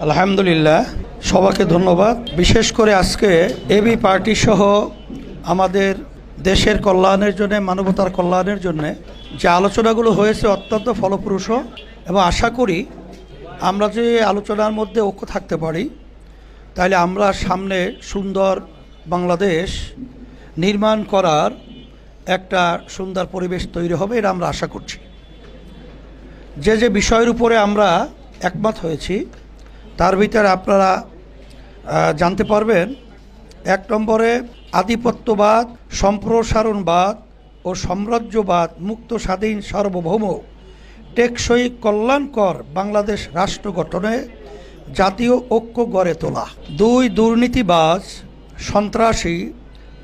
আলহামদুলিল্লাহ, সবাইকে ধন্যবাদ। বিশেষ করে আজকে এবি পার্টি সহ আমাদের দেশের কল্যাণের জন্য, মানবতার কল্যাণের জন্য যে আলোচনাগুলো হয়েছে অত্যন্ত ফলপ্রসূ, এবং আশা করি আমরা যে আলোচনার মধ্যে ঐক্য থাকতে পারি তাহলে আমরা সামনে সুন্দর বাংলাদেশ নির্মাণ করার একটা সুন্দর পরিবেশ তৈরি হবে, এটা আমরা আশা করছি। যে যে বিষয়ের উপরে আমরা একমত হয়েছি তার ভিতরে আপনারা জানতে পারবেন। 1 নম্বরে আধিপত্যবাদ, সম্প্রসারণবাদ ও সাম্রাজ্যবাদ মুক্ত, স্বাধীন, সার্বভৌম, টেকসই, কল্যাণকর বাংলাদেশ রাষ্ট্র গঠনে জাতীয় ঐক্য গড়ে তোলা। 2, দুর্নীতিবাজ, সন্ত্রাসী,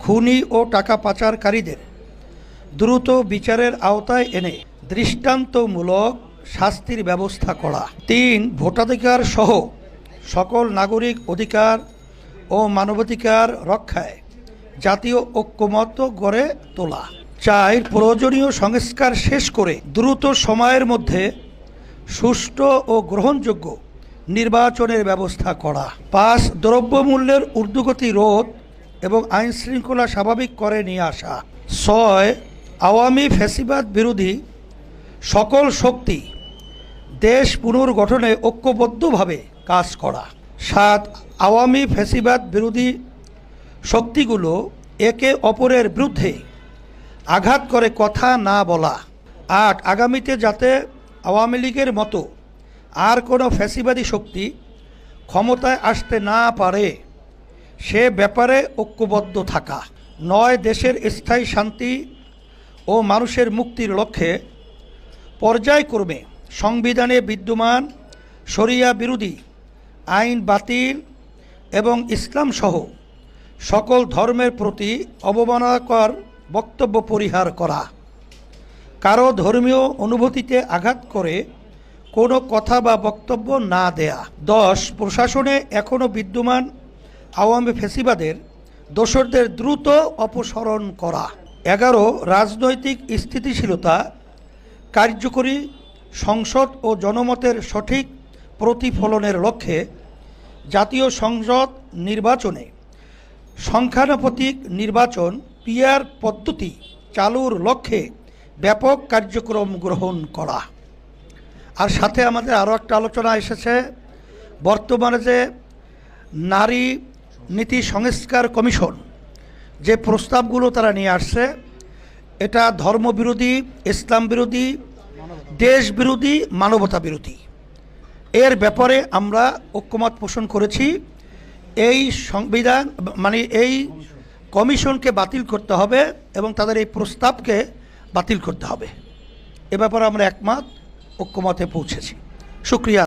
খুনি ও টাকা পাচারকারীদের দ্রুত বিচারের আওতায় এনে দৃষ্টান্তমূলক শাস্তির ব্যবস্থা করা। 3, ভোটাধিকার সহ সকল নাগরিক অধিকার ও মানবাধিকার রক্ষায় জাতীয় ঐক্যমত্য গড়ে তোলা। 4, প্রয়োজনীয় সংস্কার শেষ করে দ্রুত সময়ের মধ্যে সুষ্ঠু ও গ্রহণযোগ্য নির্বাচনের ব্যবস্থা করা। 5, দ্রব্যমূল্যের ঊর্ধ্বগতি রোধ এবং আইন শৃঙ্খলা স্বাভাবিক করে নিয়ে আসা। 6, আওয়ামী ফ্যাসিবাদ বিরোধী সকল শক্তি দেশ পুনর্গঠনে ঐক্যবদ্ধভাবে কাজ করা। 7, আওয়ামী ফ্যাসিবাদ বিরোধী শক্তিগুলো একে অপরের বিরুদ্ধে আঘাত করে কথা না বলা। 8, আগামীতে যাতে আওয়ামী লীগের মতো আর কোনো ফ্যাসিবাদী শক্তি ক্ষমতায় আসতে না পারে সে ব্যাপারে ঐক্যবদ্ধ থাকা। 9, দেশের স্থায়ী শান্তি ও মানুষের মুক্তির লক্ষ্যে পর্যায়ক্রমে সংবিধানে বিদ্যমান শরিয়া বিরোধী আইন বাতিল এবং ইসলামসহ সকল ধর্মের প্রতি অবমাননাকর বক্তব্য পরিহার করা। কারো ধর্মীয় অনুভূতিতে আঘাত করে কোনো কথা বা বক্তব্য না দেয়া। 10, প্রশাসনে এখনও বিদ্যমান আওয়ামী ফ্যাসিবাদের দোসরদের দ্রুত অপসারণ করা। 11, রাজনৈতিক স্থিতিশীলতা, কার্যকরী সংসদ ও জনমতের সঠিক প্রতিফলনের লক্ষ্যে জাতীয় সংসদ নির্বাচনে সংখ্যানুপাতিক নির্বাচন পিআর পদ্ধতি চালুর লক্ষ্যে ব্যাপক কার্যক্রম গ্রহণ করা। আর সাথে আমাদের আরও একটা আলোচনা এসেছে, বর্তমানে যে নারী নীতি সংস্কার কমিশন যে প্রস্তাবগুলো তারা নিয়ে আসছে, এটা ধর্মবিরোধী, ইসলাম বিরোধী, দেশ বিরোধী, মানবতা বিরোধী। এর ব্যাপারে আমরা ঐক্যমত পোষণ করেছি। এই সংবিধান এই কমিশনকে বাতিল করতে হবে এবং তাদের এই প্রস্তাবকে বাতিল করতে হবে। এ ব্যাপারে আমরা একমত ঐক্যমতে পৌঁছেছি। শুকরিয়া।